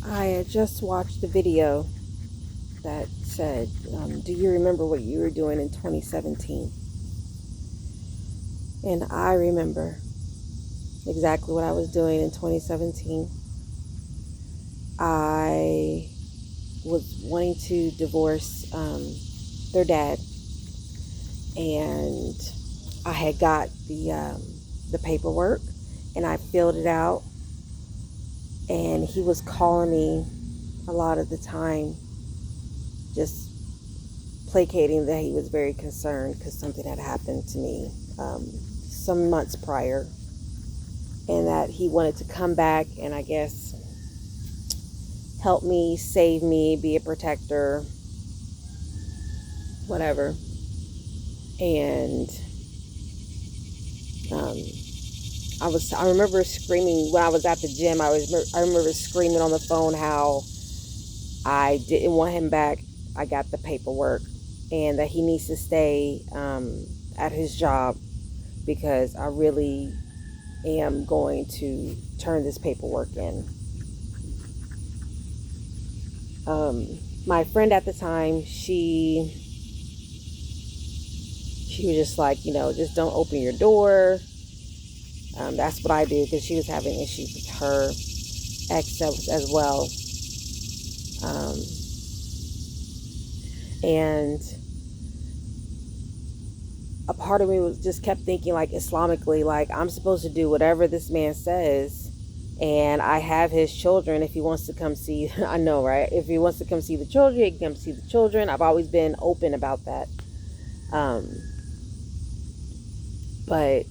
I had just watched a video that said, do you remember what you were doing in 2017? And I remember exactly what I was doing in 2017. I was wanting to divorce their dad, and I had got the paperwork, and I filled it out, and he was calling me a lot of the time, just placating that he was very concerned because something had happened to me some months prior, and that he wanted to come back and I guess help me, save me, be a protector, whatever. And um, I remember screaming when I was at the gym. I remember screaming on the phone how I didn't want him back. I got the paperwork, and that he needs to stay at his job because I really am going to turn this paperwork in. My friend at the time, she was just like, just don't open your door. That's what I do, because she was having issues with her ex as well. Um, and a part of me was just kept thinking, like, Islamically, like, I'm supposed to do whatever this man says, and I have his children. If he wants to come see, I know, right? If he wants to come see the children, he can come see the children. I've always been open about that. But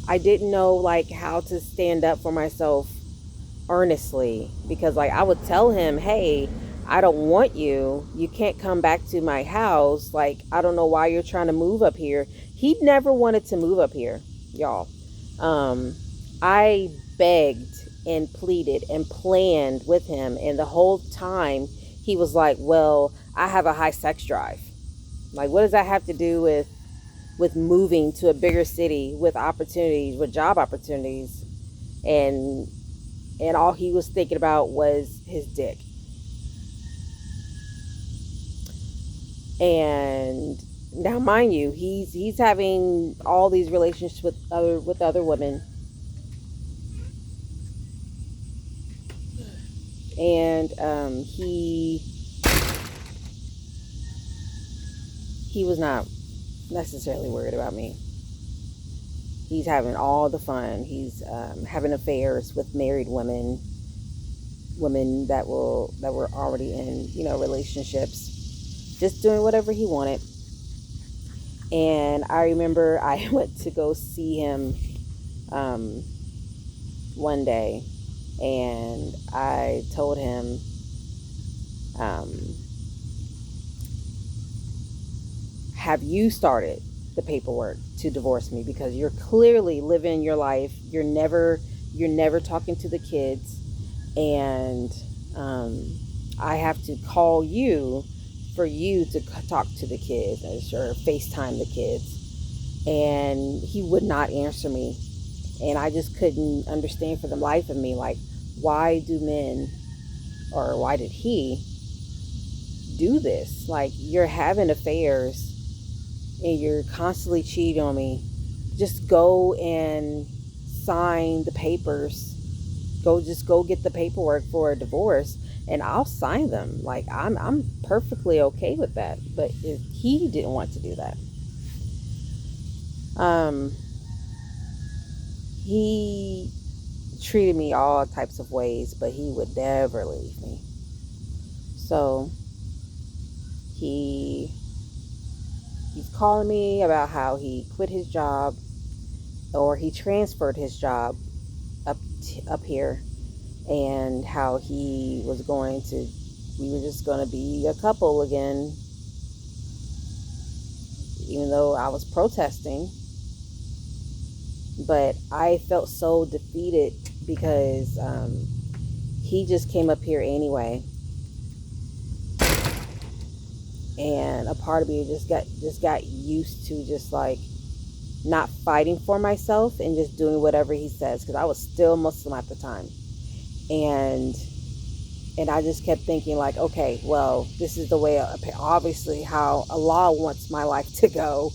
I didn't know, like, how to stand up for myself earnestly, because, like, I would tell him, hey, I don't want you. You can't come back to my house. Like, I don't know why you're trying to move up here. He never wanted to move up here, y'all. I begged and pleaded and planned with him, and the whole time he was like, well, I have a high sex drive. Like, what does that have to do with moving to a bigger city with opportunities, with job opportunities? And all he was thinking about was his dick. And now, mind you, he's having all these relationships with other women, and he was not necessarily worried about me. He's having all the fun. He's having affairs with married women that were already in relationships, just doing whatever he wanted. And I remember I went to go see him um, one day, and I told him, um, have you started the paperwork to divorce me? Because you're clearly living your life. You're never talking to the kids, and I have to call you for you to talk to the kids or FaceTime the kids. And he would not answer me, and I just couldn't understand for the life of me, like, why do men, or why did he do this? Like, you're having affairs and you're constantly cheating on me. Just go and sign the papers. Just go get the paperwork for a divorce, and I'll sign them. Like, I'm perfectly okay with that. But if he didn't want to do that, he treated me all types of ways, but he would never leave me. So he's calling me about how he quit his job, or he transferred his job up here, and how we were just going to be a couple again, even though I was protesting. But I felt so defeated because he just came up here anyway, and a part of me just got used to just, like, not fighting for myself and just doing whatever he says, because I was still Muslim at the time. And I just kept thinking like, okay, well, this is the way, obviously, how Allah wants my life to go,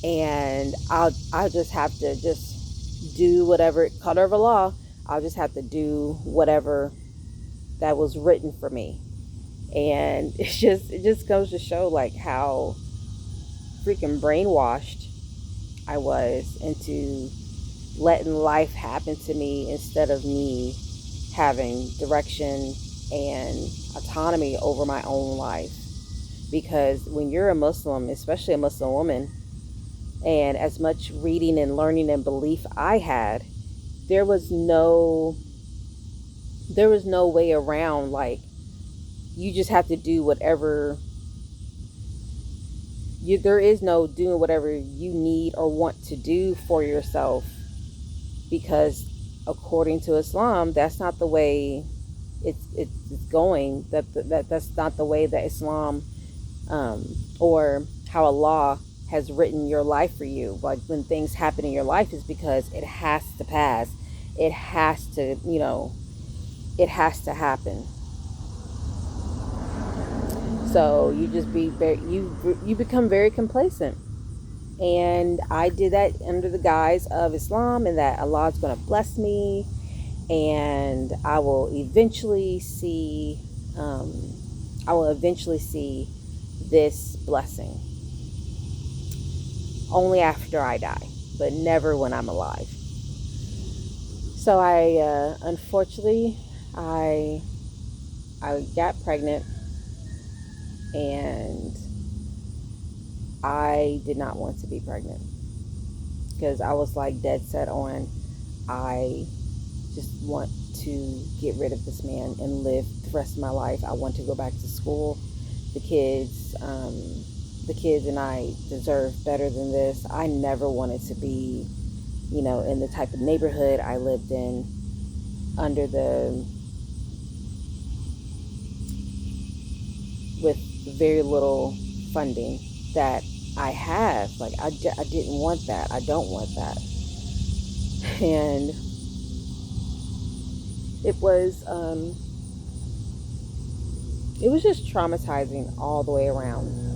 and I'll just have to just do whatever, qadar of Allah. I'll just have to do whatever that was written for me. And it just goes to show like how freaking brainwashed I was into letting life happen to me instead of me having direction and autonomy over my own life. Because when you're a Muslim, especially a Muslim woman, and as much reading and learning and belief I had, there was no way around, like, you just have to do whatever there is no doing whatever you need or want to do for yourself, because according to Islam, that's not the way it's going. That's not the way that Islam, or how Allah has written your life for you. Like, when things happen in your life, is because it has to pass. It has to, it has to happen. So you just you become very complacent. And I did that under the guise of Islam, and that Allah is going to bless me, and I will eventually see this blessing only after I die, but never when I'm alive. So unfortunately, I got pregnant, and I did not want to be pregnant, because I was like dead set on, I just want to get rid of this man and live the rest of my life. I want to go back to school. The kids and I deserve better than this. I never wanted to be, in the type of neighborhood I lived in, with very little funding that I have. Like, I didn't want that. I don't want that. And it was just traumatizing all the way around.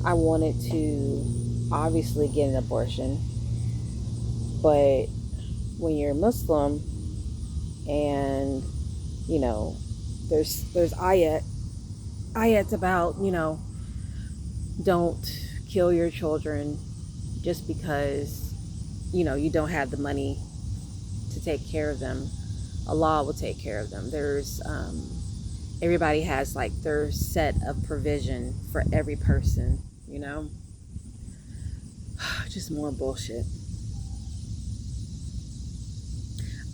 I wanted to obviously get an abortion, but when you're Muslim, and there's ayats about, don't kill your children just because you don't have the money to take care of them. Allah will take care of them. There's everybody has like their set of provision for every person, just more bullshit.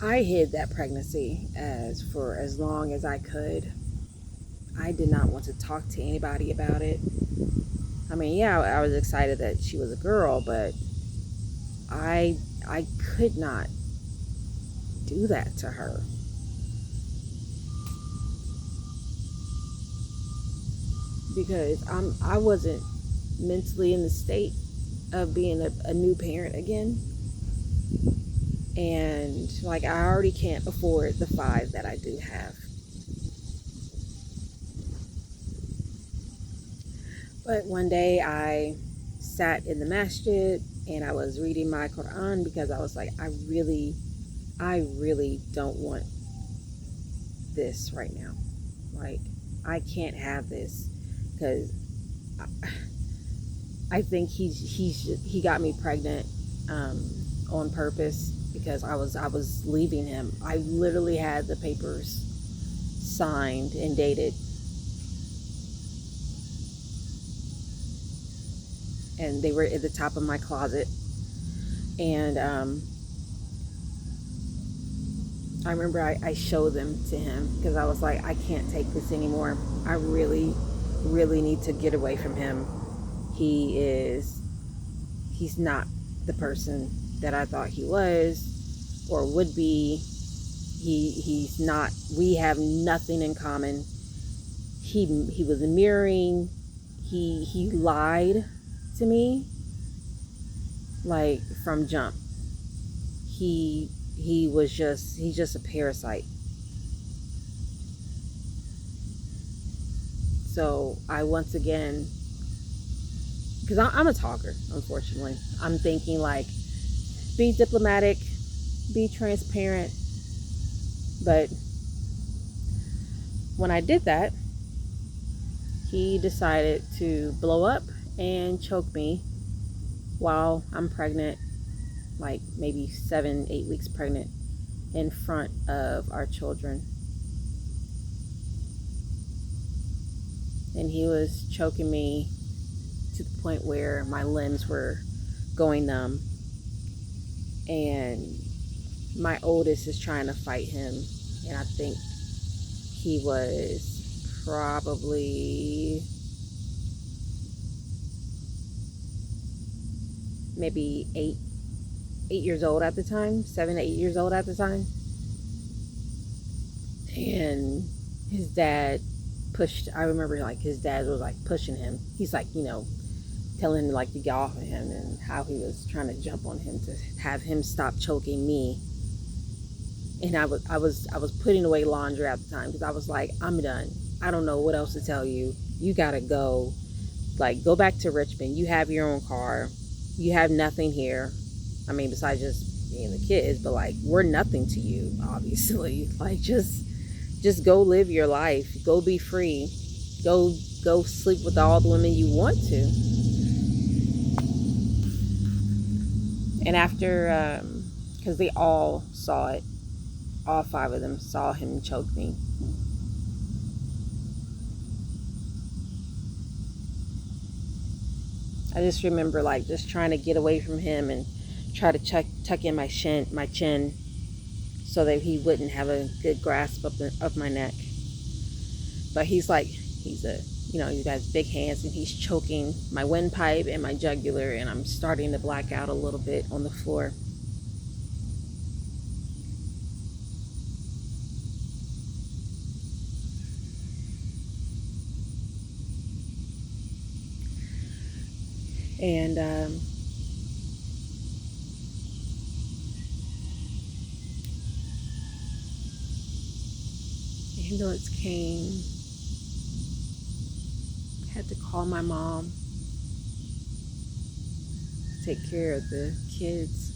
I hid that pregnancy for as long as I could. I did not want to talk to anybody about it. I mean, yeah, I was excited that she was a girl, but I could not do that to her. Because I wasn't mentally in the state of being a new parent again. And like, I already can't afford the 5 that I do have. But one day I sat in the masjid and I was reading my Quran, because I was like, I really don't want this right now. Like, I can't have this, because I think he got me pregnant on purpose, because I was leaving him. I literally had the papers signed and dated, and they were at the top of my closet. And I remember I showed them to him, because I was like, I can't take this anymore. I really need to get away from him. He's not the person that I thought he was or would be. He's not. We have nothing in common. He was mirroring. He lied to me. like from jump. He's just a parasite. So I once again, because I'm a talker, unfortunately, I'm thinking like, be diplomatic, be transparent. But when I did that, he decided to blow up and choke me while I'm pregnant, like maybe 7, 8 weeks pregnant, in front of our children. And he was choking me to the point where my limbs were going numb. And my oldest is trying to fight him. And I think he was probably maybe 8 years old at the time, 7 to 8 years old at the time. And his dad I remember like his dad was like pushing him. He's like, telling him like to get off of him, and how he was trying to jump on him to have him stop choking me. And I was putting away laundry at the time, because I was like, I'm done. I don't know what else to tell you. You gotta go. Like, go back to Richmond. You have your own car. You have nothing here. I mean, besides just being the kids, but like, we're nothing to you, obviously. Like, just go live your life. Go be free. Go sleep with all the women you want to. And after, because they all saw it, all 5 of them saw him choke me. I just remember like just trying to get away from him and try to tuck in my chin, so that he wouldn't have a good grasp of my neck. But he's got big hands, and he's choking my windpipe and my jugular, and I'm starting to black out a little bit on the floor. And the ambulance came. I had to call my mom, take care of the kids.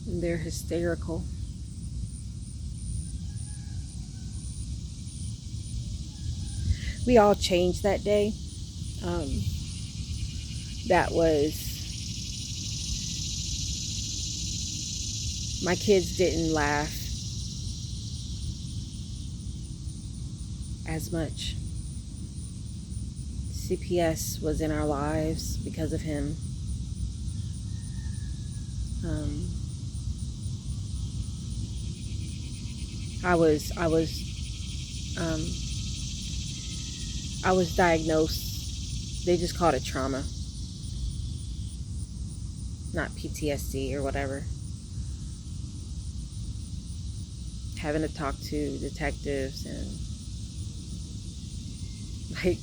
And they're hysterical. We all changed that day. That was, my kids didn't laugh as much. CPS was in our lives because of him. I was diagnosed. They just called it trauma, not PTSD or whatever. Having to talk to detectives, and like,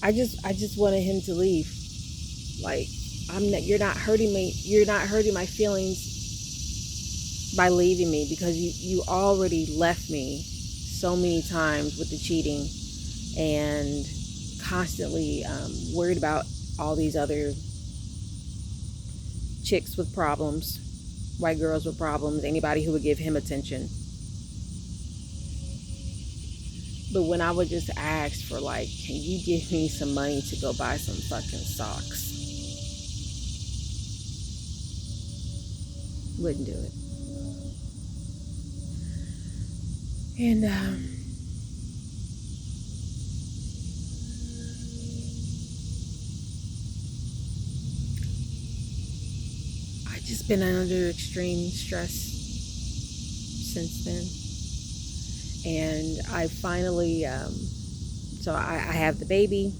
I just wanted him to leave. Like, you're not hurting me. You're not hurting my feelings by leaving me, because you already left me so many times with the cheating, and constantly worried about all these other chicks with problems, white girls with problems, anybody who would give him attention. But when I would just ask for like, can you give me some money to go buy some fucking socks? Wouldn't do it. And I just been under extreme stress since then. And I finally, so I have the baby.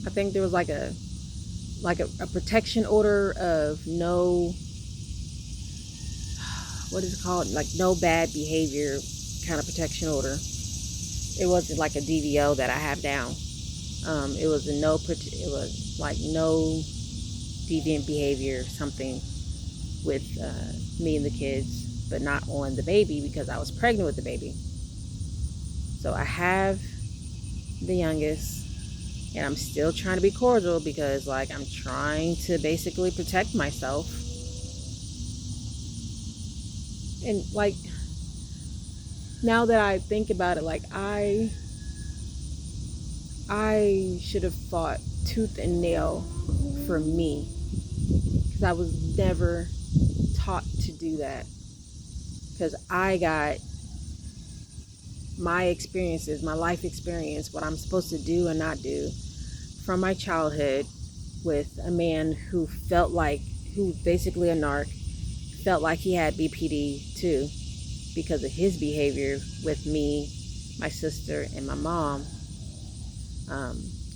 I think there was like a protection order of no, what is it called? Like no bad behavior kind of protection order. It wasn't like a DVO that I have now. It was it was like no deviant behavior, something with me and the kids, but not on the baby because I was pregnant with the baby. So I have the youngest, and I'm still trying to be cordial because like I'm trying to basically protect myself. And like now that I think about it, like I should have fought tooth and nail for me because I was never taught to do that. Because I got my experiences, my life experience, what I'm supposed to do and not do from my childhood with a man who basically a narc, felt like he had BPD too because of his behavior with me, my sister, and my mom.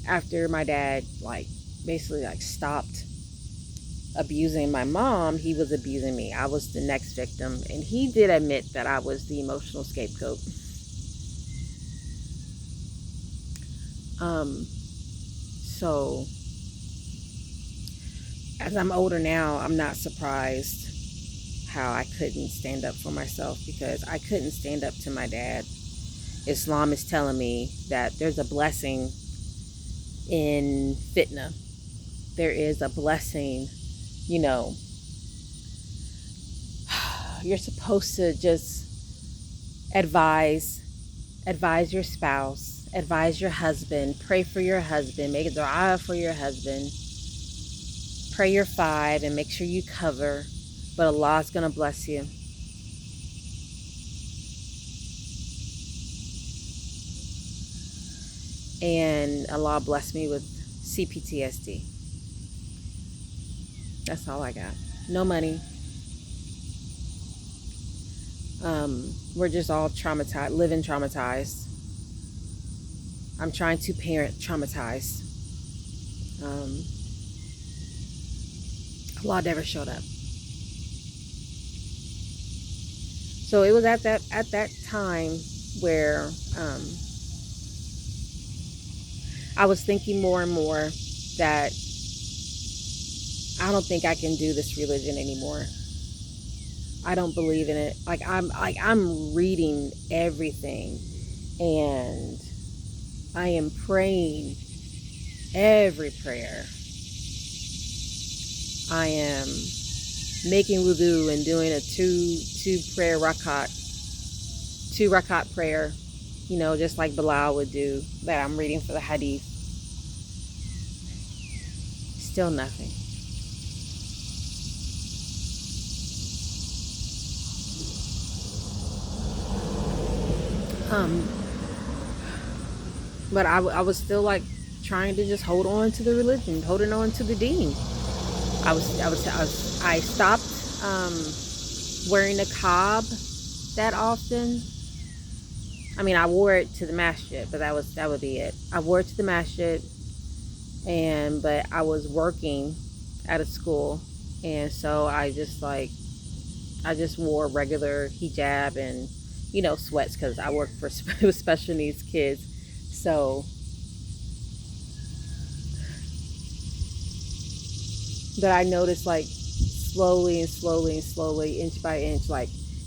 After my dad basically stopped abusing my mom, he was abusing me. I was the next victim, and he did admit that I was the emotional scapegoat. So as I'm older now, I'm not surprised how I couldn't stand up for myself, because I couldn't stand up to my dad. Islam is telling me that there's a blessing in fitna. There is a blessing, you're supposed to just advise your spouse, advise your husband, pray for your husband, make a dua for your husband, pray your 5 and make sure you cover, but Allah's going to bless you. And Allah blessed me with CPTSD. That's all I got. No money. We're just all traumatized, living traumatized. I'm trying to parent traumatized. Allah never showed up. So it was at that time where I was thinking more and more that I don't think I can do this religion anymore. I don't believe in it. I'm reading everything, and I am praying every prayer. I am making wudu and doing a two rakat prayer, just like Bilal would do, that I'm reading for the hadith. Still nothing. But I was still trying to just hold on to the religion, holding on to the deen. I stopped wearing a niqab that often. I mean, I wore it to the masjid, but that would be it. I wore it to the masjid, but I was working at a school, and so I just wore regular hijab and sweats, because I work for special needs kids. So, but I noticed slowly, inch by inch,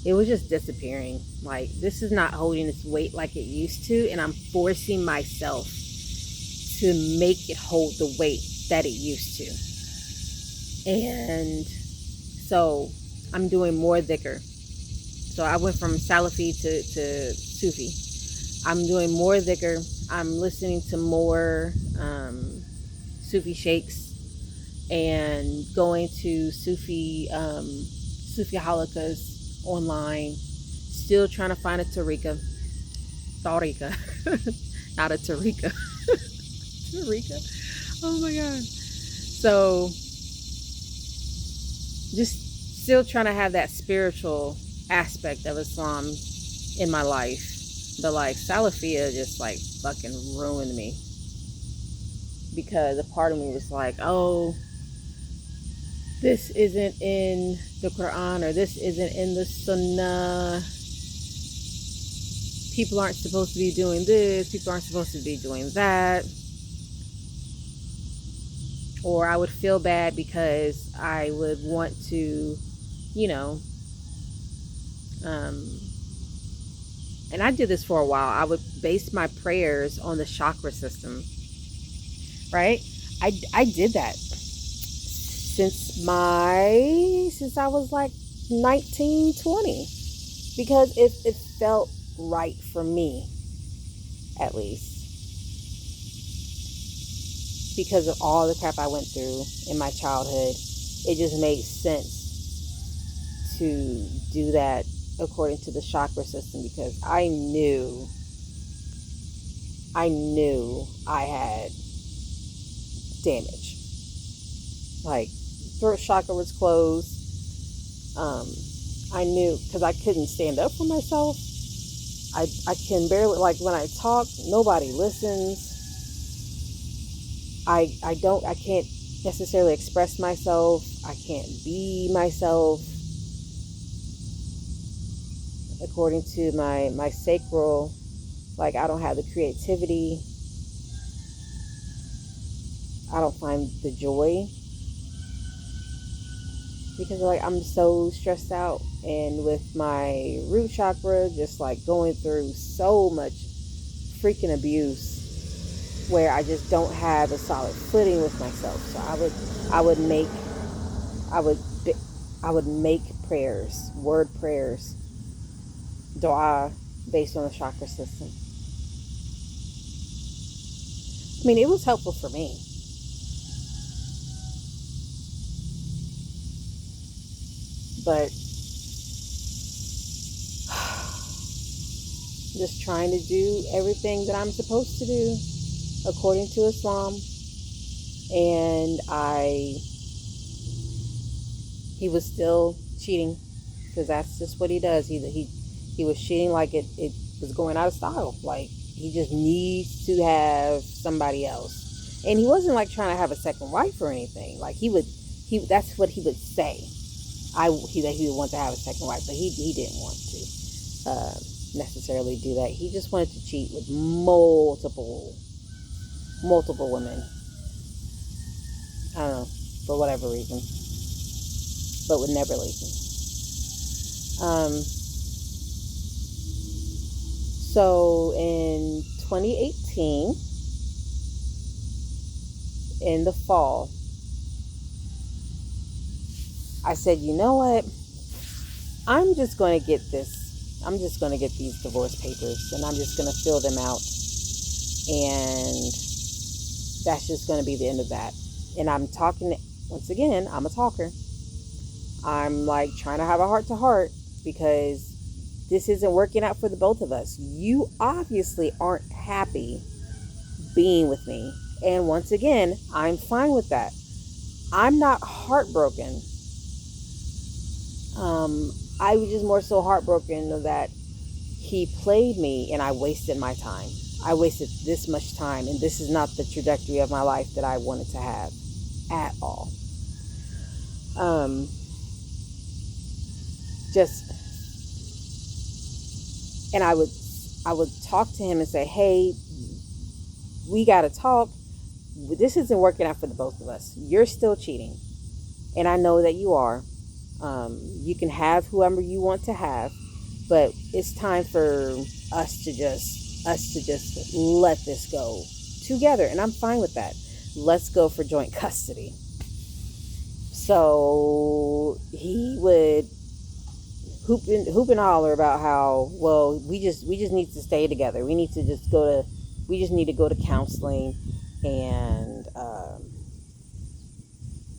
it was just disappearing. This is not holding its weight like it used to, and I'm forcing myself to make it hold the weight that it used to. And so I'm doing more dhikr. So I went from Salafi to Sufi. I'm doing more dhikr. I'm listening to more Sufi sheikhs and going to Sufi halakas online. Still trying to find a tariqa. Not a tariqa. Tariqa. Oh my God. So just still trying to have that spiritual aspect of Islam in my life. But Salafia just fucking ruined me, because a part of me was oh, this isn't in the Quran, or this isn't in the Sunnah. people aren't supposed to be doing this, people aren't supposed to be doing that. Or I would feel bad because I would want to, you know, um, and I did this for a while. I would base my prayers on the chakra system, right? I did that since I was like 19, 20, because it felt right for me, at least, because of all the crap I went through in my childhood. It just made sense to do that according to the chakra system, because I had damage. Like, throat chakra was closed. I knew, because I couldn't stand up for myself. I can barely, like, when I talk, nobody listens. I can't necessarily express myself. I can't be myself according to my sacral. Like, I don't have the creativity. I don't find the joy, because, like, I'm so stressed out, and with my root chakra just like going through so much freaking abuse, where I just don't have a solid footing with myself. So I would make I would I would make prayers, word prayers, dua, based on the chakra system. I mean, it was helpful for me, but just trying to do everything that I'm supposed to do according to Islam, and he was still cheating, because that's just what he does. He was cheating like it was going out of style. Like, he just needs to have somebody else, and he wasn't like trying to have a second wife or anything. Like, he that's what he would say. That he would want to have a second wife, but he didn't want to necessarily do that. He just wanted to cheat with multiple women. I don't know, for whatever reason, but would never leave me. So in 2018, in the fall, I said, you know what? I'm just going to get these divorce papers, and I'm just going to fill them out. And that's just going to be the end of that. And I'm talking, once again, I'm a talker. I'm like trying to have a heart to heart, because this isn't working out for the both of us. You obviously aren't happy being with me. And once again, I'm fine with that. I'm not heartbroken. I was just more so heartbroken that he played me and I wasted my time. I wasted this much time, and this is not the trajectory of my life that I wanted to have at all. Just, and I would talk to him and say, hey, we got to talk. This isn't working out for the both of us. You're still cheating, and I know that you are. You can have whoever you want to have, but it's time for us to just let this go together, and I'm fine with that. Let's go for joint custody. So he would hoop and holler about how, well, we just need to stay together. We need to go to counseling, and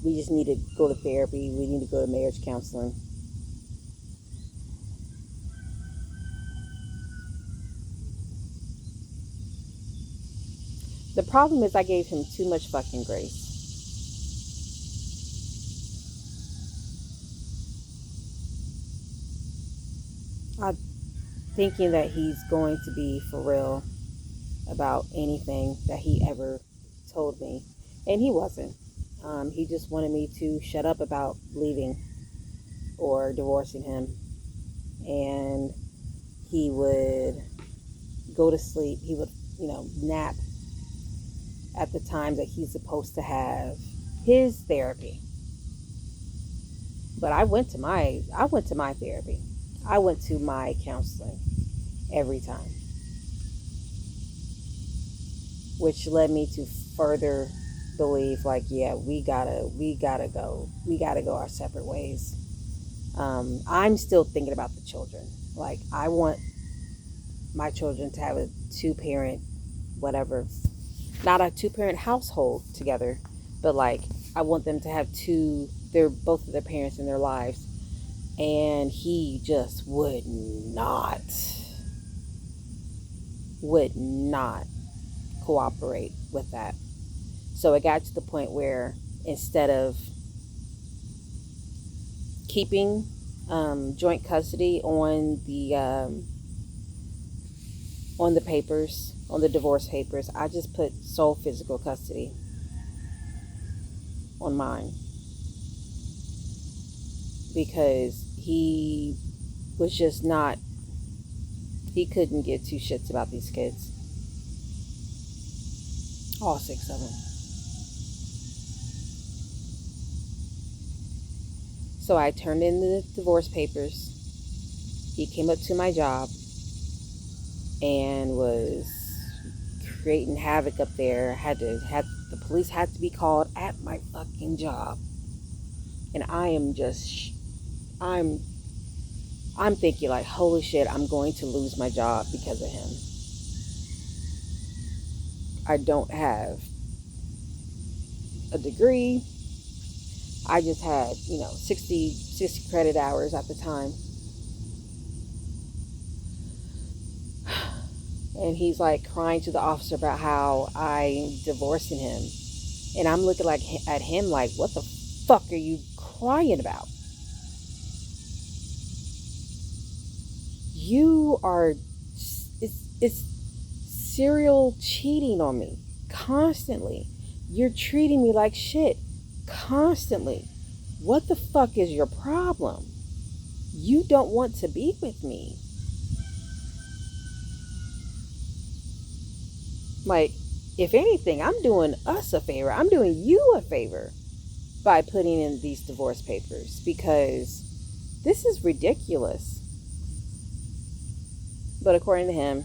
we just need to go to therapy. We need to go to marriage counseling. The problem is I gave him too much fucking grace. I'm thinking that he's going to be for real about anything that he ever told me. And he wasn't. He just wanted me to shut up about leaving or divorcing him. And he would go to sleep. He would, nap at the time that he's supposed to have his therapy. But I went to my therapy. I went to my counseling every time, which led me to further believe, like, yeah, we gotta go our separate ways. I'm still thinking about the children. Like, I want my children to have a two-parent, whatever, not a two-parent household together, but like, I want them to have both of their parents in their lives. And he just would not cooperate with that. So it got to the point where, instead of keeping joint custody on the papers, on the divorce papers, I just put sole physical custody on mine, because he was just not, he couldn't give two shits about these kids. All 6 of them. So I turned in the divorce papers. He came up to my job and was creating havoc up there. The police had to be called at my fucking job. And I'm thinking, like, holy shit, I'm going to lose my job because of him. I don't have a degree. I just had, 60 credit hours at the time. And he's like crying to the officer about how I'm divorcing him. And I'm looking at him like, what the fuck are you crying about? You are, it's serial cheating on me constantly. You're treating me like shit constantly. What the fuck is your problem? You don't want to be with me. Like, if anything, I'm doing us a favor. I'm doing you a favor by putting in these divorce papers, because this is ridiculous. But according to him,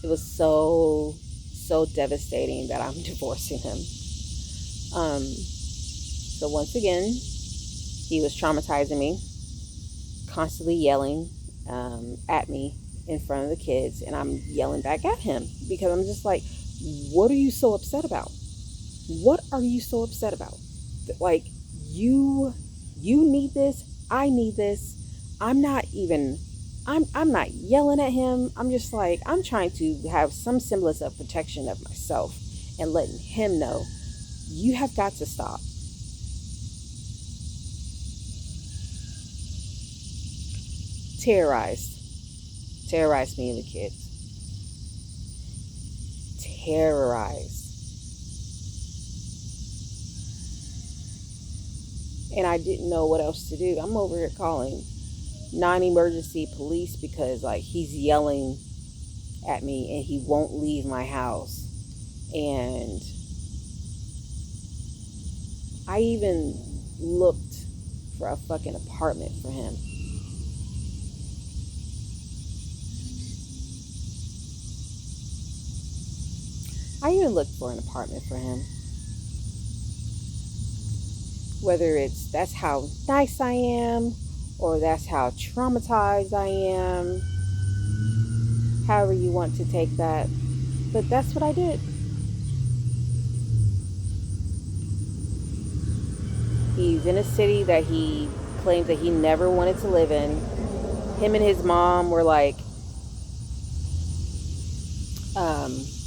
it was so devastating that I'm divorcing him. So once again, he was traumatizing me, constantly yelling at me in front of the kids, and I'm yelling back at him, because I'm just like, what are you so upset about? What are you so upset about? Like, you need this, I need this. I'm not yelling at him. I'm just like, I'm trying to have some semblance of protection of myself and letting him know, you have got to stop. Terrorized me and the kids. Terrorized. And I didn't know what else to do. I'm over here calling non-emergency police, because like, he's yelling at me and he won't leave my house. And I even looked for a fucking apartment for him. I even looked for an apartment for him. Whether it's that's how nice I am, or that's how traumatized I am, however you want to take that. But that's what I did. He's in a city that he claims that he never wanted to live in. Him and his mom were like,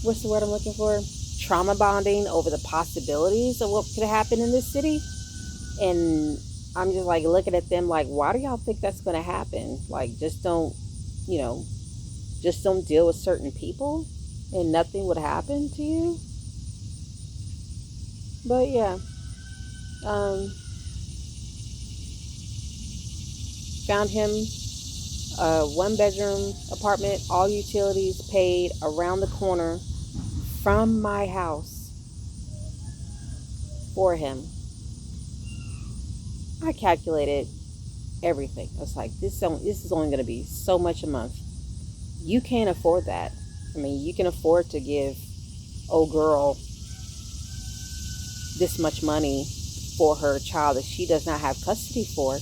what's the word I'm looking for? Trauma bonding over the possibilities of what could happen in this city. And I'm just like looking at them like, why do y'all think that's going to happen? Like, just don't deal with certain people and nothing would happen to you. But yeah, found him A 1 bedroom apartment, all utilities paid, around the corner from my house for him. I calculated everything. I was like, this is only going to be so much a month. You can't afford that. I mean, you can afford to give old girl this much money for her child that she does not have custody for.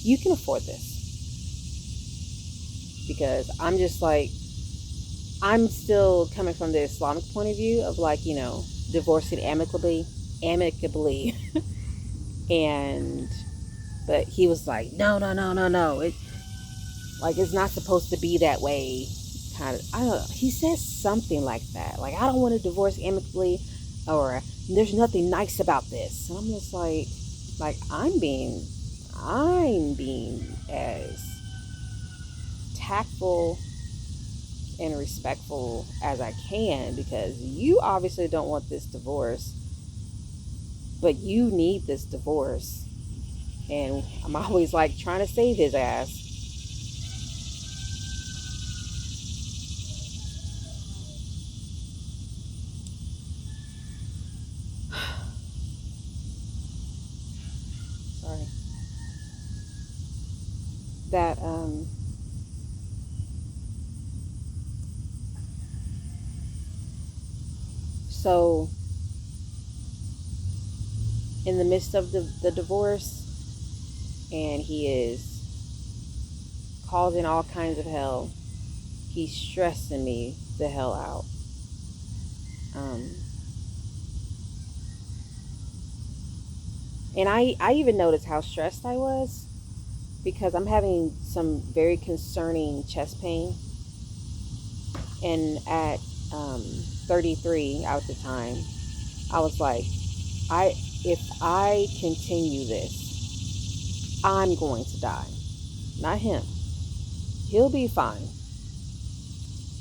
You can afford this. Because I'm just like, I'm still coming from the Islamic point of view of like, divorcing amicably. And, but he was like, no, no, no, no, no. It's not supposed to be that way. Kind of, I don't know. He says something like that. Like, I don't want to divorce amicably, or there's nothing nice about this. And I'm just like, I'm being as tactful and respectful as I can, because you obviously don't want this divorce, but you need this divorce. And I'm always like trying to save his ass. Sorry. That so in the midst of the divorce, and he is causing all kinds of hell. He's stressing me the hell out. And I even noticed how stressed I was, because I'm having some very concerning chest pain. And at 33 at the time, I was like, if I continue this, I'm going to die. Not him. He'll be fine.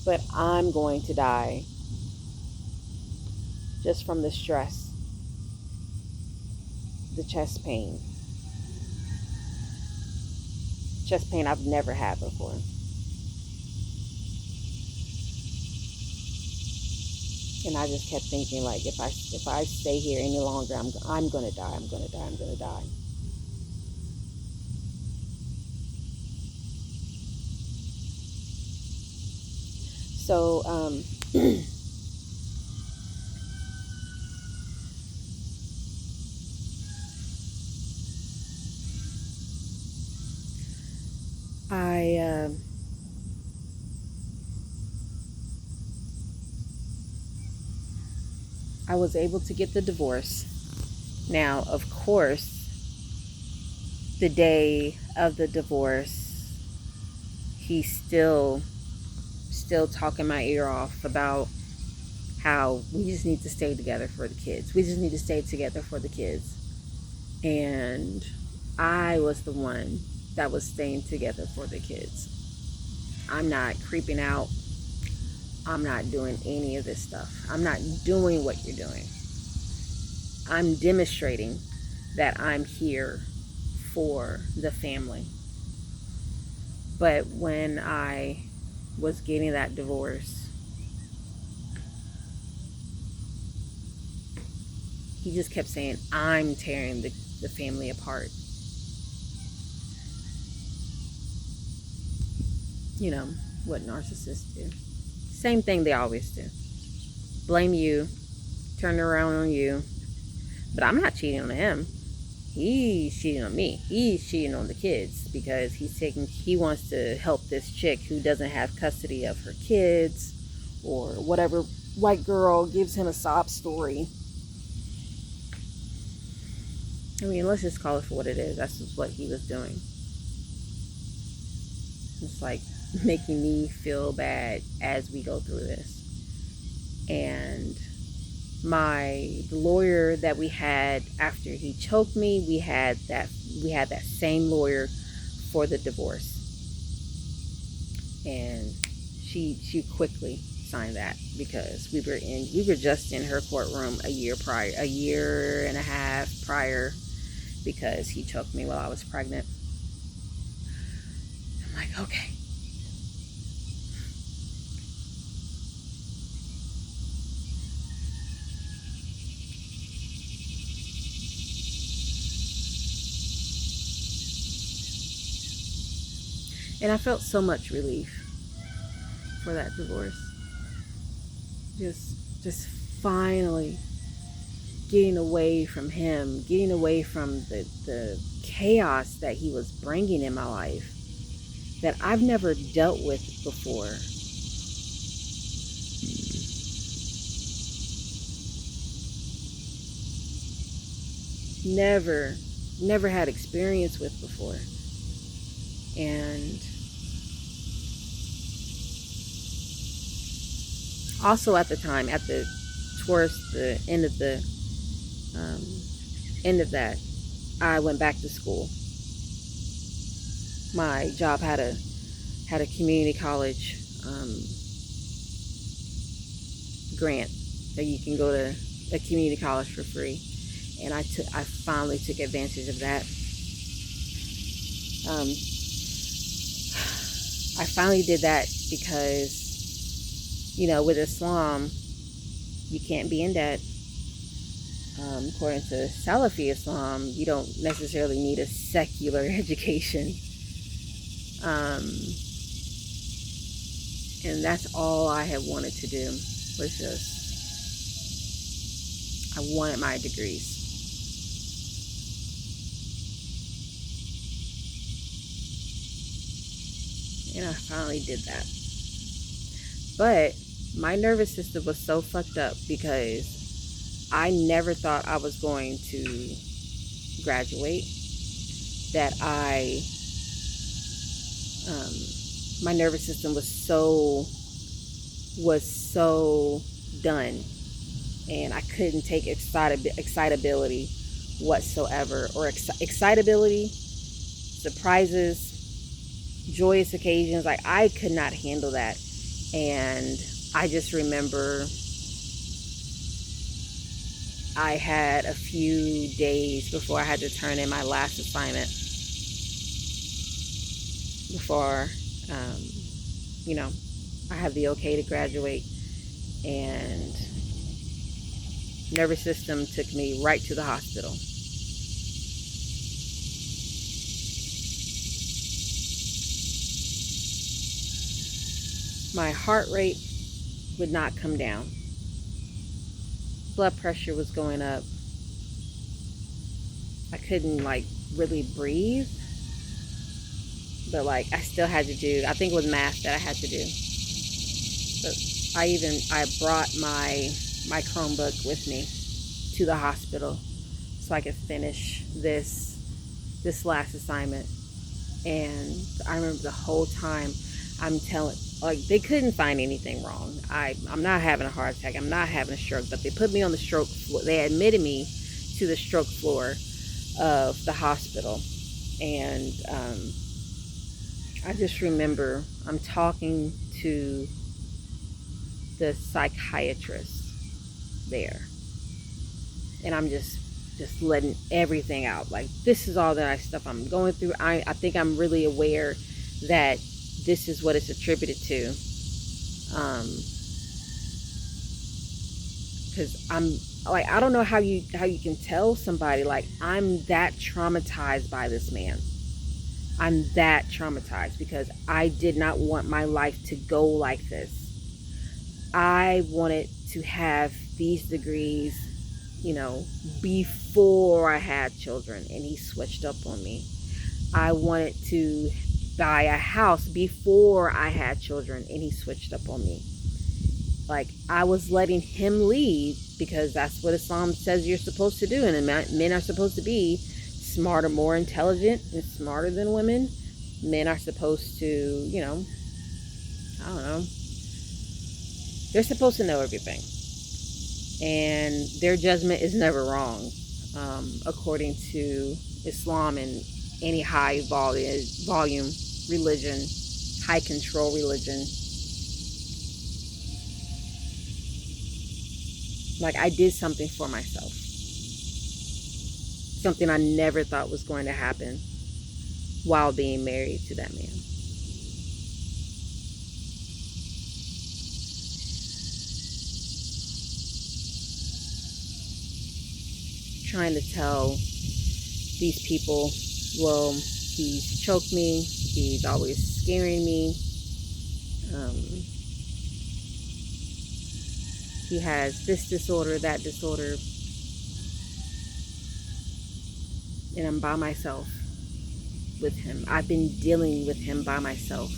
But I'm going to die just from the stress, the chest pain. Chest pain I've never had before. And I just kept thinking, like, if I stay here any longer, I'm gonna die. I'm gonna die. I'm gonna die. So I I was able to get the divorce. Now, of course, the day of the divorce, he's still talking my ear off about how we just need to stay together for the kids. We just need to stay together for the kids. And I was the one that was staying together for the kids. I'm not creeping out. I'm not doing any of this stuff. I'm not doing what you're doing. I'm demonstrating that I'm here for the family. But when I was getting that divorce, he just kept saying, I'm tearing the family apart. You know, what narcissists do. Same thing they always do. Blame you, turn it around on you. But I'm not cheating on him. He's cheating on me. He's cheating on the kids, because he wants to help this chick who doesn't have custody of her kids, or whatever white girl gives him a sob story. I mean, let's just call it for what it is. That's just what he was doing. It's like making me feel bad as we go through this. And the lawyer that we had after he choked me, we had that same lawyer for the divorce. And she quickly signed that, because we were just in her courtroom a year and a half prior, because he choked me while I was pregnant. I'm like, Okay. And I felt so much relief for that divorce. Just finally getting away from him, getting away from the chaos that he was bringing in my life that I've never dealt with before. Never had experience with before. And also at the time, towards the um, end of that, I went back to school. My job had a community college grant that you can go to a community college for free, and I finally took advantage of that. I finally did that because, with Islam, you can't be in debt. According to Salafi Islam, you don't necessarily need a secular education. And that's all I had wanted to do, was I wanted my degrees. And I finally did that. But my nervous system was so fucked up because I never thought I was going to graduate, that my nervous system was so done, and I couldn't take excitability whatsoever, or excitability, surprises, joyous occasions. Like, I could not handle that. And I just remember I had a few days before I had to turn in my last assignment, before I had the okay to graduate, and nervous system took me right to the hospital. My heart rate would not come down. Blood pressure was going up. I couldn't really breathe, but I still had to do, I think it was math that I had to do. But I brought my Chromebook with me to the hospital so I could finish this last assignment. And I remember the whole time I'm telling, they couldn't find anything wrong. I'm not having a heart attack. I'm not having a stroke. But they put me on the stroke floor. They admitted me to the stroke floor of the hospital. And I just remember I'm talking to the psychiatrist there. And I'm just letting everything out. This is all that stuff I'm going through. I think I'm really aware that this is what it's attributed to. Because I'm I don't know how you can tell somebody, I'm that traumatized by this man. I'm that traumatized because I did not want my life to go like this. I wanted to have these degrees, before I had children, and he switched up on me. I wanted to buy a house before I had children, and he switched up on me. I was letting him lead because that's what Islam says you're supposed to do, and men are supposed to be smarter, more intelligent, and smarter than women. Men are supposed to, I don't know, they're supposed to know everything, and their judgment is never wrong, according to Islam and any high volume religion, high control religion. I did something for myself, something I never thought was going to happen while being married to that man. trying to tell these people, well, he's choked me, he's always scaring me, he has this disorder, that disorder, and I'm by myself with him. I've been dealing with him by myself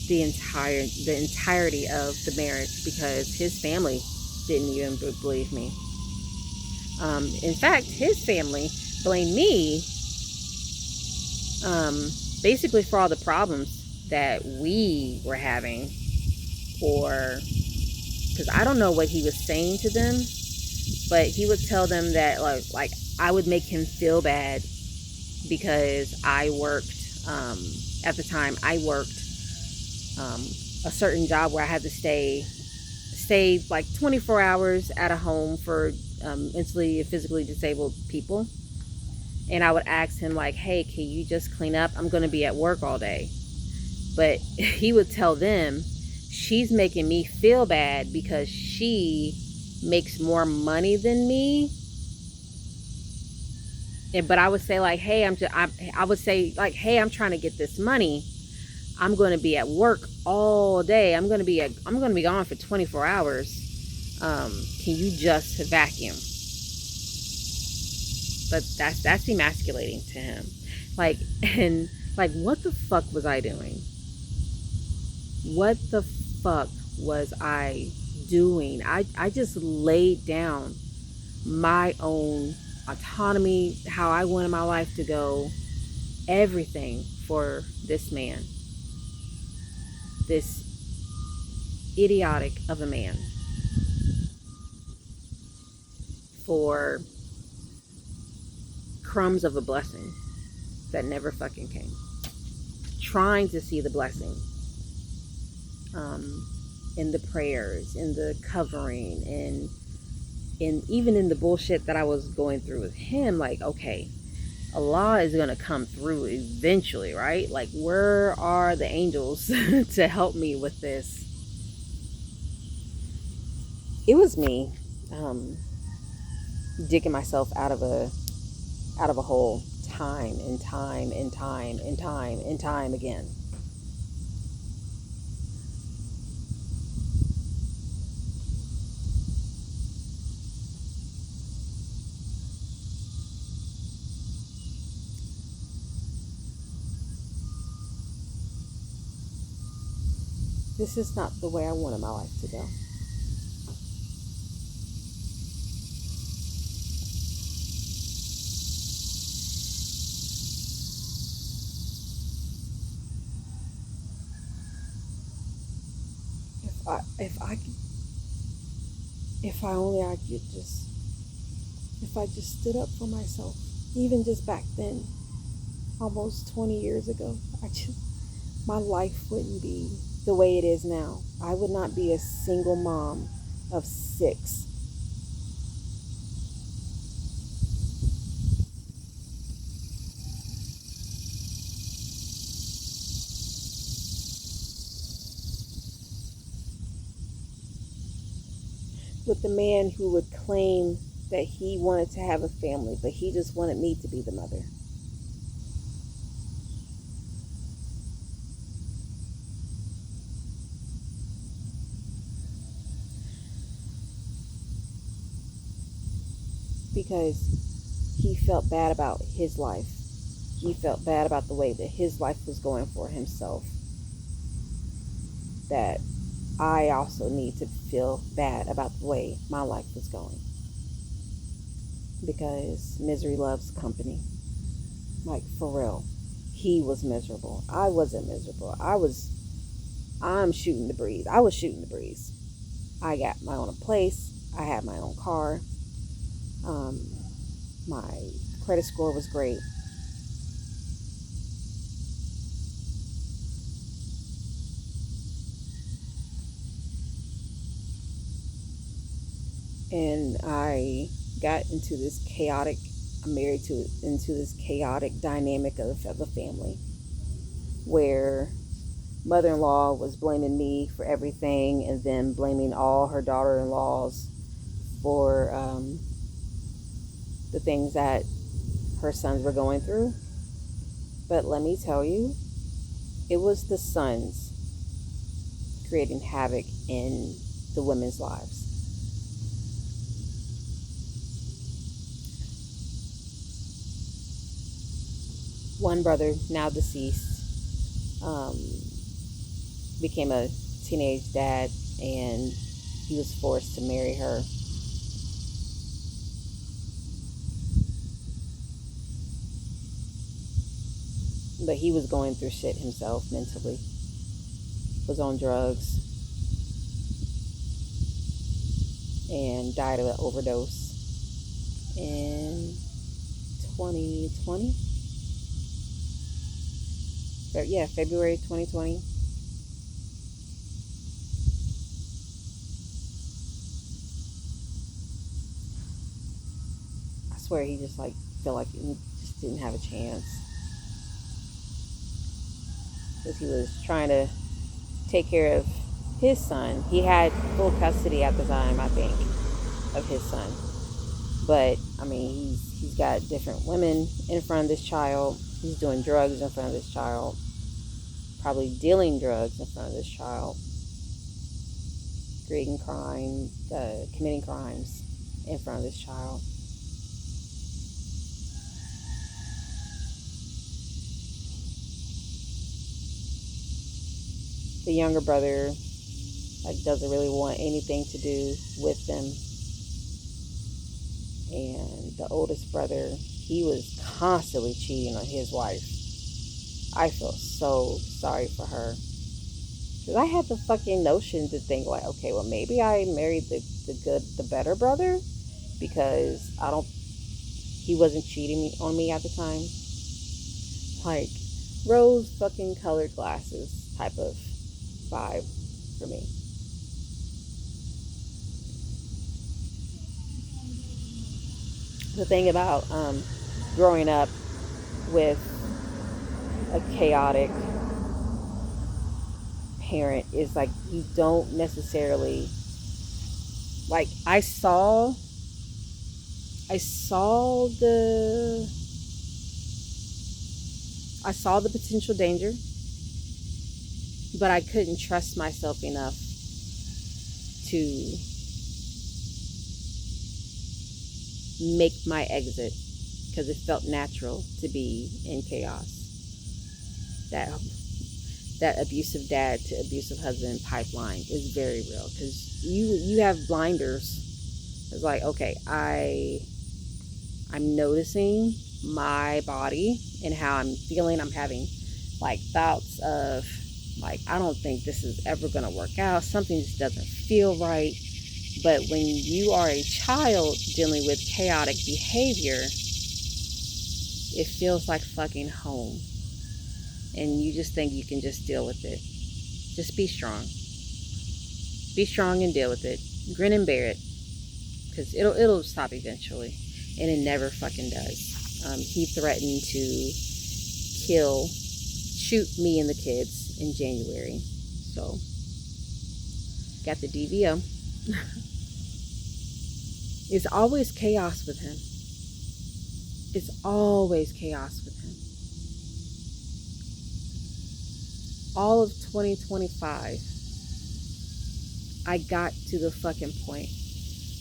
the entirety of the marriage, because his family didn't even believe me. In fact, his family blamed me basically for all the problems that we were having, or because I don't know what he was saying to them, but he would tell them that like I would make him feel bad because I worked, at the time I worked a certain job where I had to stay like 24 hours at a home for mentally and physically disabled people. And I would ask him like, hey, can you just clean up? I'm going to be at work all day. But he would tell them, she's making me feel bad because she makes more money than me. But I would say like, hey, I would say like, hey, I'm trying to get this money. I'm going to be at work all day. I'm going to be gone for 24 hours. Can you just vacuum? But that's emasculating to him. Like, and like, what the fuck was I doing? What the fuck was I doing? I just laid down my own autonomy, how I wanted my life to go, everything for this man, this idiotic of a man, for crumbs of a blessing that never fucking came. Trying to see the blessing in the prayers, in the covering, and even in the bullshit that I was going through with him. Like, okay, Allah is going to come through eventually, right? Like, where are the angels to help me with this? It was me digging myself out of a hole time and time and time and time and time again. This is not the way I wanted my life to go. If I just stood up for myself, even just back then, almost 20 years ago, my life wouldn't be the way it is now. I would not be a single mom of 6. With the man who would claim that he wanted to have a family, but he just wanted me to be the mother. Because he felt bad about his life. He felt bad about the way that his life was going for himself. That I also need to feel bad about the way my life was going. Because misery loves company. Like, for real. He was miserable. I wasn't miserable. I'm shooting the breeze. I was shooting the breeze. I got my own place. I had my own car. My credit score was great. And I got into this chaotic, I'm married into this chaotic dynamic of a family where mother-in-law was blaming me for everything and then blaming all her daughter-in-laws for the things that her sons were going through. But let me tell you, it was the sons creating havoc in the women's lives. One brother, now deceased, became a teenage dad, and he was forced to marry her. But he was going through shit himself mentally. Was on drugs and died of an overdose in 2020. Yeah, February 2020. I swear he just like felt like he just didn't have a chance. Because he was trying to take care of his son. He had full custody at the time, I think, of his son. But I mean, he's got different women in front of this child. He's doing drugs in front of this child. Probably dealing drugs in front of this child. Committing crimes in front of this child. The younger brother doesn't really want anything to do with them. And the oldest brother, he was constantly cheating on his wife. I feel so sorry for her. Because I had the fucking notion to think like, okay, well maybe I married the better brother because he wasn't cheating on me at the time. Like rose fucking colored glasses type of vibe for me. The thing about growing up with a chaotic parent is like you don't necessarily like I saw the potential danger, but I couldn't trust myself enough to make my exit because it felt natural to be in chaos. That abusive dad to abusive husband pipeline is very real because you have blinders. It's like, okay, I'm noticing my body and how I'm feeling. I'm having like thoughts of like, I don't think this is ever going to work out. Something just doesn't feel right. But when you are a child dealing with chaotic behavior, it feels like fucking home. And you just think you can just deal with it. Just be strong. Be strong and deal with it. Grin and bear it. Because it'll stop eventually. And it never fucking does. He threatened to shoot me and the kids in January. So, got the DVO. It's always chaos with him. It's always chaos with him. All of 2025, I got to the fucking point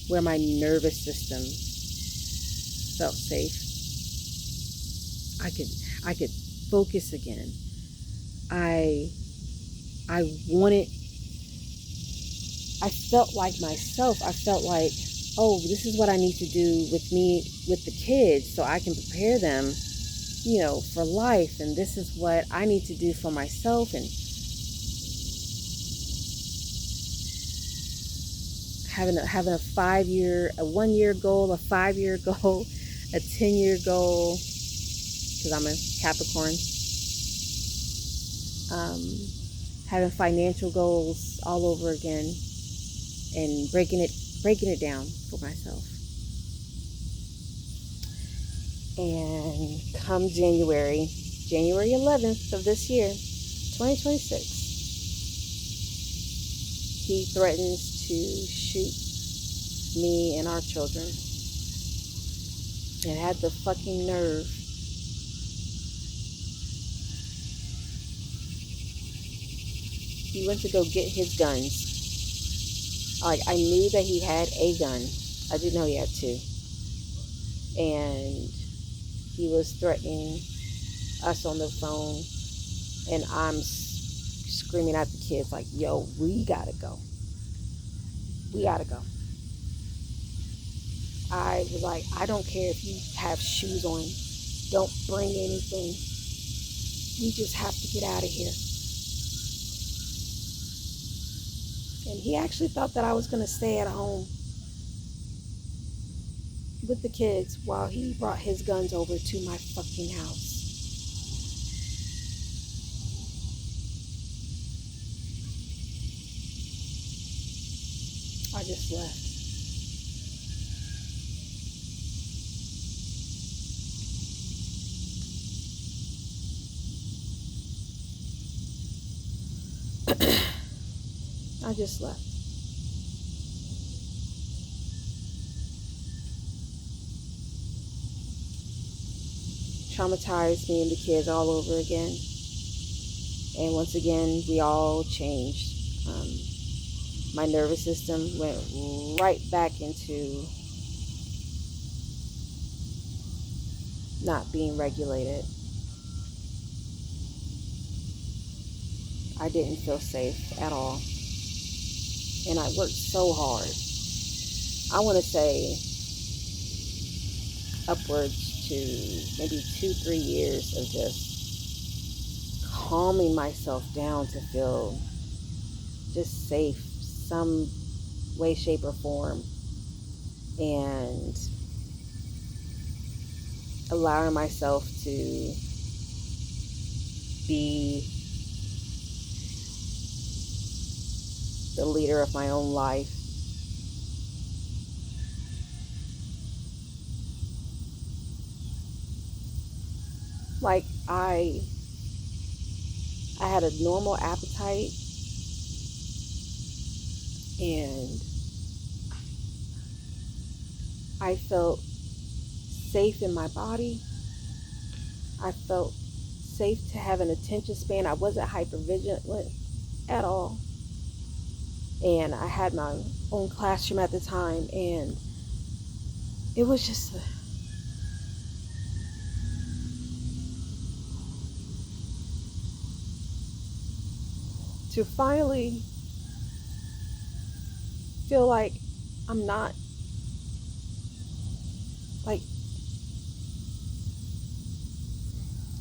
where my nervous system felt safe. I could focus again. I felt like myself. I felt like, oh, this is what I need to do with the kids so I can prepare them, for life. And this is what I need to do for myself. And having a 1-year goal, a 5-year goal, a 10-year goal, because I'm a Capricorn. Having financial goals all over again and breaking it down for myself. And come January 11th of this year, 2026, he threatens to shoot me and our children. and had the fucking nerve he went to go get his guns. Like, I knew that he had a gun. I didn't know he had two. And he was threatening us on the phone. And I'm screaming at the kids like, yo, we gotta go. We gotta go. I was like, I don't care if you have shoes on. Don't bring anything. We just have to get out of here. And he actually thought that I was going to stay at home with the kids while he brought his guns over to my fucking house. I just left. I just left. Traumatized me and the kids all over again. And once again, we all changed. My nervous system went right back into not being regulated. I didn't feel safe at all. And I worked so hard. I want to say upwards to maybe 2-3 years of just calming myself down to feel just safe some way, shape, or form, and allowing myself to be the leader of my own life. Like, I had a normal appetite, and I felt safe in my body. I felt safe to have an attention span. I wasn't hypervigilant at all. And I had my own classroom at the time, and it was just to finally feel like I'm not, like,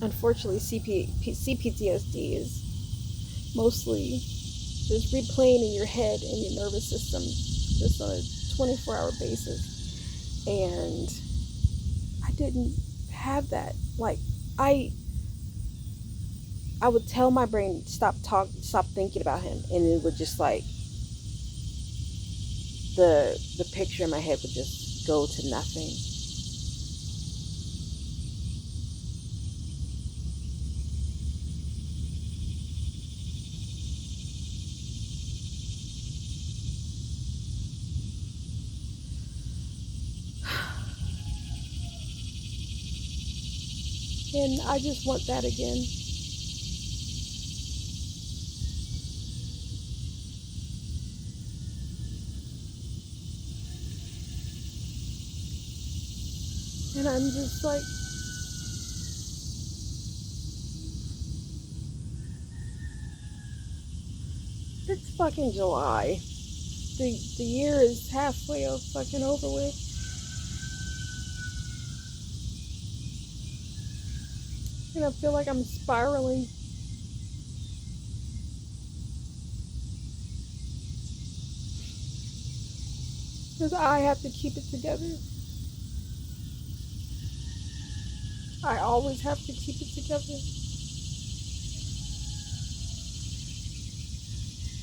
unfortunately CPTSD is mostly just replaying in your head and your nervous system just on a 24-hour basis. And I didn't have that. Like, I would tell my brain stop thinking about him, and it would just, like, the picture in my head would just go to nothing. And I just want that again. And I'm just like, it's fucking July. The year is halfway fucking over with. And I feel like I'm spiraling. Because I have to keep it together. I always have to keep it together.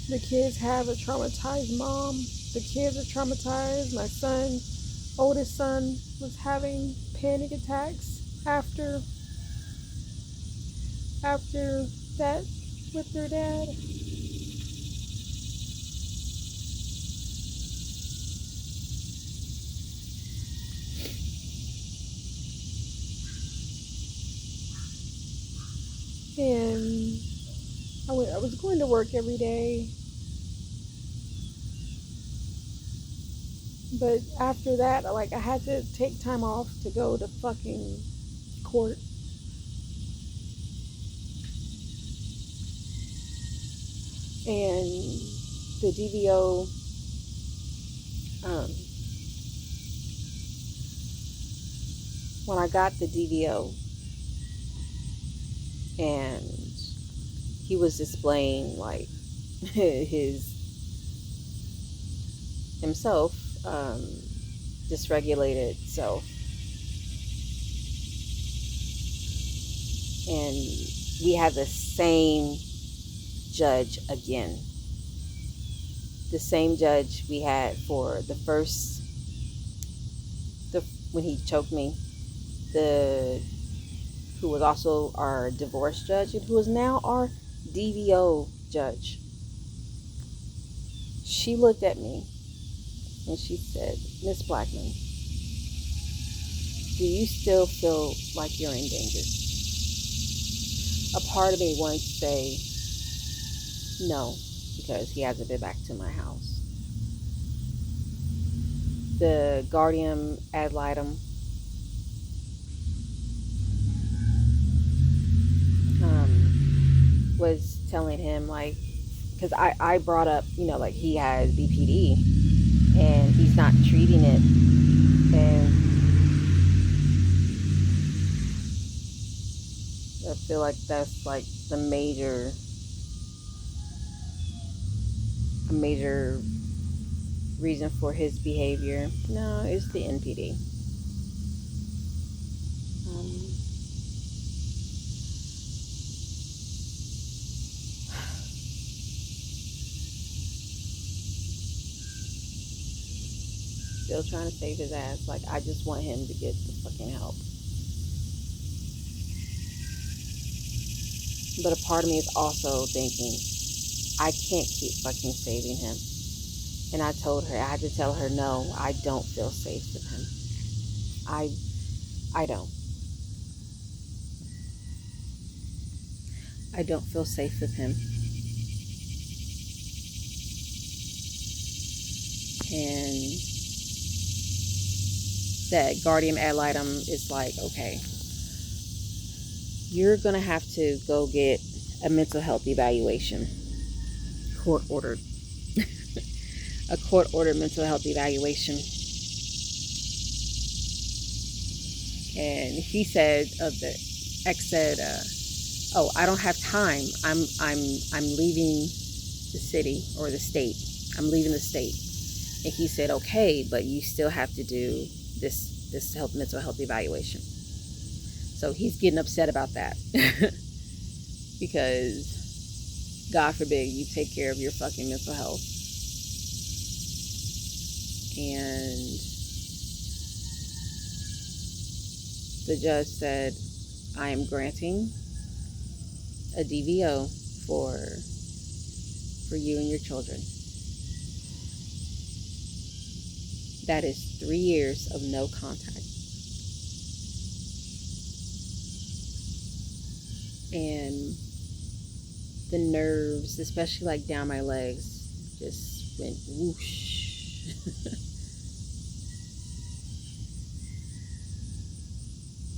The kids have a traumatized mom. The kids are traumatized. My son, oldest son, was having panic attacks after that with their dad. and I was going to work every day. But after that, like, I had to take time off to go to fucking court. And the DVO, um, when I got the DVO, and he was displaying like his himself, dysregulated self, and we had the same judge again, the same judge we had for the when he choked me, the who was also our divorce judge and who is now our DVO judge. She looked at me and she said, "Miss Blackman, do you still feel like you're in danger?" A part of me wants to say no, because he hasn't been back to my house. The guardian ad litem, was telling him, like, because I brought up, like, he has BPD and he's not treating it. And I feel like that's like a major reason for his behavior. No, it's the NPD. Still trying to save his ass. Like, I just want him to get the fucking help. But a part of me is also thinking, I can't keep fucking saving him. And I had to tell her, no, I don't feel safe with him. I don't. I don't feel safe with him. And that guardian ad litem is like, okay, you're going to have to go get a mental health evaluation. Court ordered. A court ordered mental health evaluation. And he said, the ex said, oh, I don't have time. I'm leaving the city or the state. I'm leaving the state. And he said, okay, but you still have to do this mental health evaluation. So he's getting upset about that. Because God forbid you take care of your fucking mental health. And the judge said, I am granting a DVO for you and your children. That is 3 years of no contact. And the nerves, especially like down my legs, just went whoosh.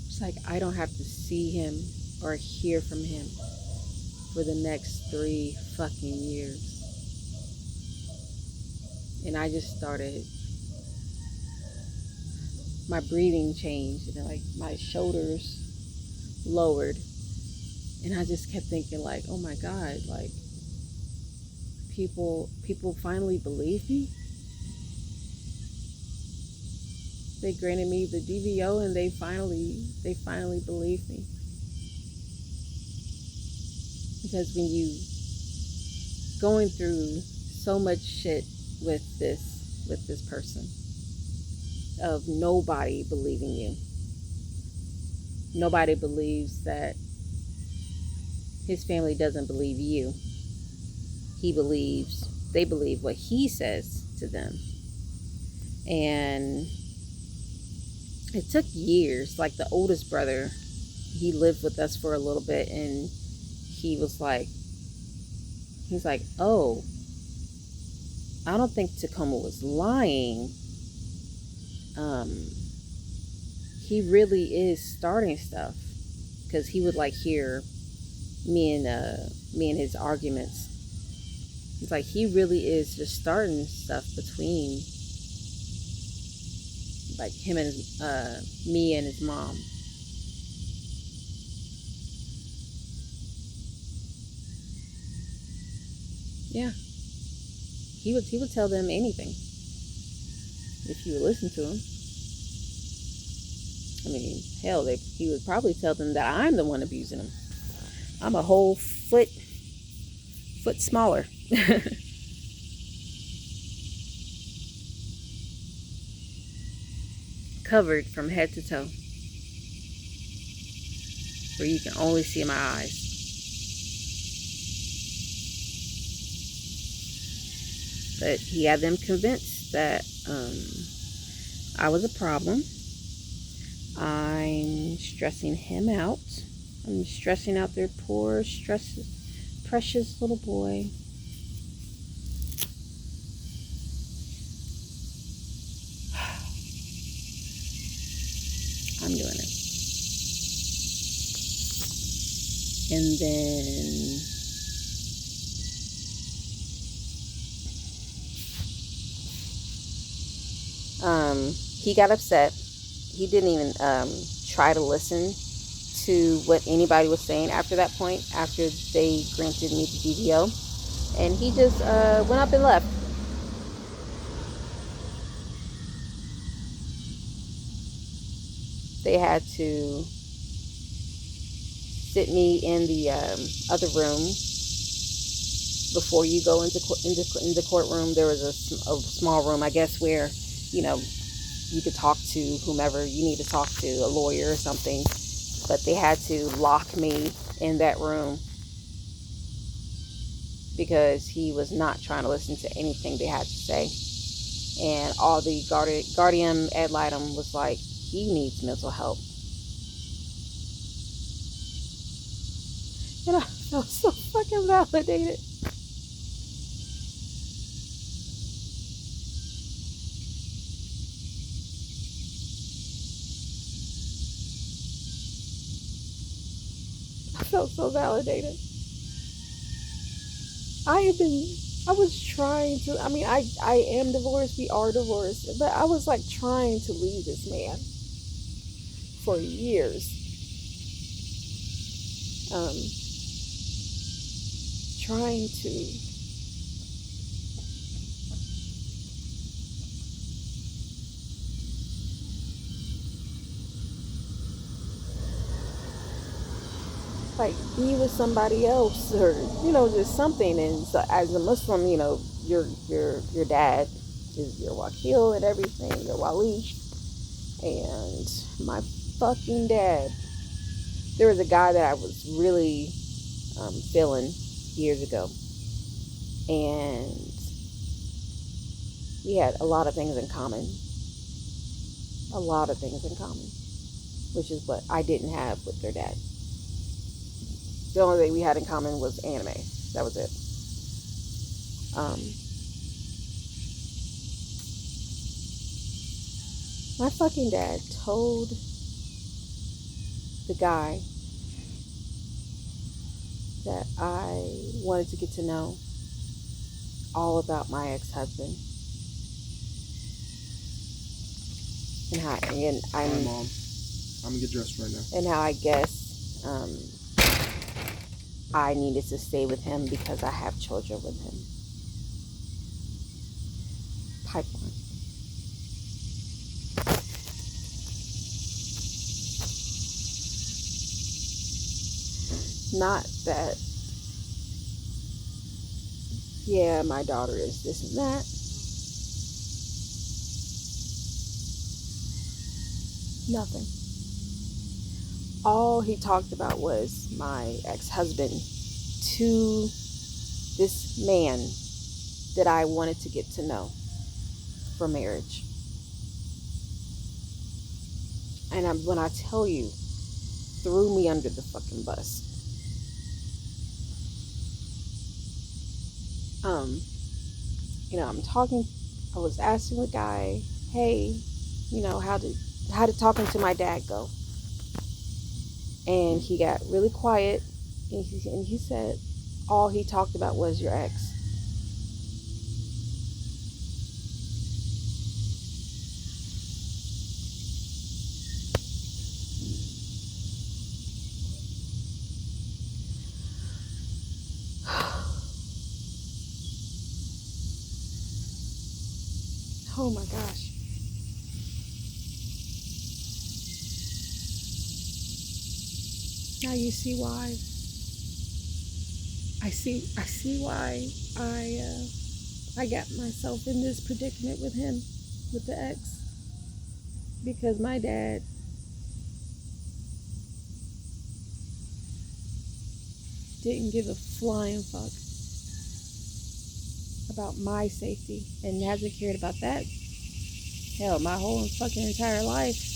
It's like I don't have to see him or hear from him for the next 3 fucking years. And I just started, my breathing changed, and like my shoulders lowered. And I just kept thinking, like, oh my God, like, people finally believe me. They granted me the DVO and they finally believe me. Because when you going through so much shit with this person, of nobody believing you, nobody believes that his family doesn't believe you. They believe what he says to them. And it took years. Like the oldest brother, he lived with us for a little bit, and he's like, oh, I don't think Tacoma was lying. He really is starting stuff, because he would like hear me and his arguments. It's like he really is just starting stuff between like him and me and his mom. Yeah, he would tell them anything if you would listen to him. I mean, hell, he would probably tell them that I'm the one abusing him. I'm a whole foot smaller. Covered from head to toe, where you can only see my eyes. But he had them convinced that I was a problem. I'm stressing him out. I'm stressing out their poor, precious little boy. I'm doing it. And then he got upset. He didn't even try to listen to what anybody was saying after that point, after they granted me the DVO. And he just went up and left. They had to sit me in the other room. Before you go into the courtroom, there was a small room, I guess, where, you could talk to whomever you need to talk to, a lawyer or something. But they had to lock me in that room because he was not trying to listen to anything they had to say. And all the guardian ad litem was like, he needs mental help. And I felt so fucking validated. I felt so validated. I was trying to, I am divorced, we are divorced, but I was like trying to leave this man for years. Trying to like be with somebody else, or just something. And so as a Muslim, your dad is your wakil and everything, your wali. And my fucking dad, there was a guy that I was really feeling years ago, and we had a lot of things in common, which is what I didn't have with their dad. The only thing we had in common was anime. That was it. My fucking dad told the guy that I wanted to get to know all about my ex-husband. And how, Hi, Mom. I'm gonna get dressed right now. And how I guess I needed to stay with him because I have children with him. Pipeline. Not that, yeah, my daughter is this and that. Nothing. All he talked about was my ex-husband to this man that I wanted to get to know for marriage. And when I tell you, threw me under the fucking bus. um, I'm talking, I was asking the guy, hey, how did talking to my dad go? And he got really quiet, and he said, all he talked about was your ex. Oh my gosh. Now you see why. I see why I got myself in this predicament with him, with the ex, because my dad didn't give a flying fuck about my safety and hasn't cared about that. Hell, my whole fucking entire life.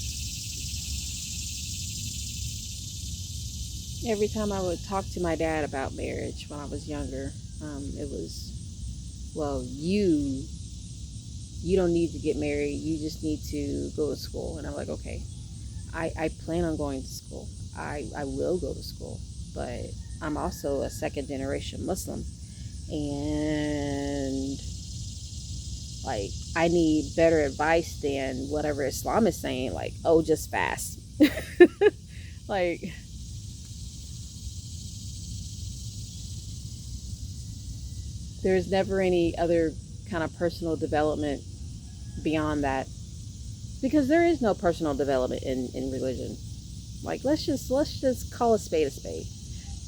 Every time I would talk to my dad about marriage when I was younger, it was, well, you don't need to get married. You just need to go to school. And I'm like, okay, I plan on going to school. I will go to school, but I'm also a second generation Muslim, and like I need better advice than whatever Islam is saying, like, oh, just fast. Like, there's never any other kind of personal development beyond that, because there is no personal development in religion. Like, let's just call a spade a spade.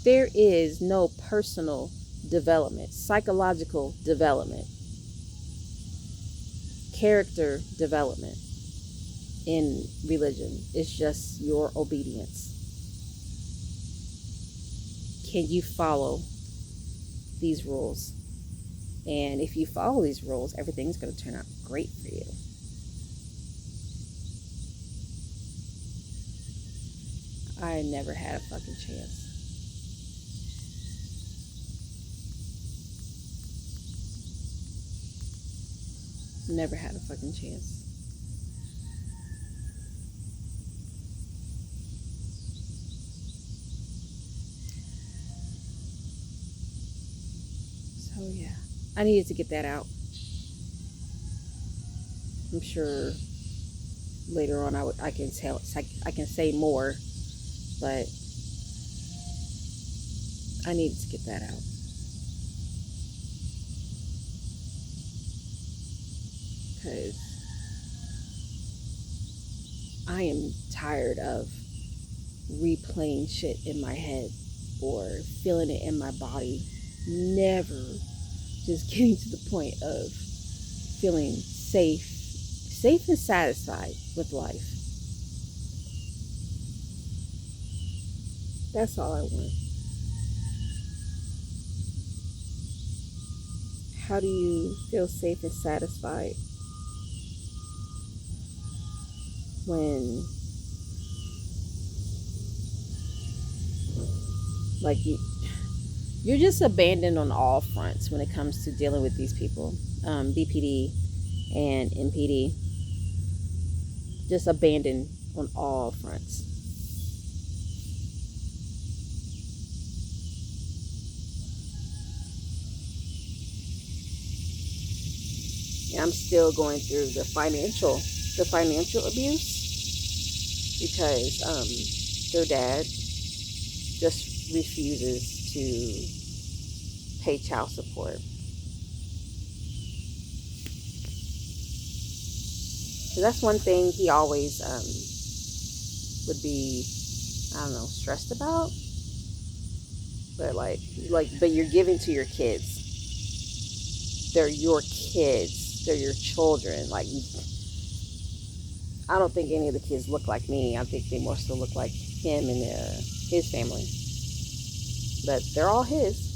There is no personal development, psychological development, character development in religion. It's just your obedience. Can you follow these rules? And if you follow these rules, everything's going to turn out great for you. I never had a fucking chance. Never had a fucking chance. So yeah, I needed to get that out. I'm sure later on I can say more, but I needed to get that out. Because I am tired of replaying shit in my head or feeling it in my body. Never just getting to the point of feeling safe and satisfied with life. That's all I want. How do you feel safe and satisfied when, like, you're just abandoned on all fronts when it comes to dealing with these people, BPD and MPD, just abandoned on all fronts. And I'm still going through the financial abuse, because their dad just refuses to pay child support. So that's one thing he always would be, I don't know, stressed about. But but you're giving to your kids. They're your kids. They're your children. Like, I don't think any of the kids look like me. I think they more so look like him and his family. But they're all his.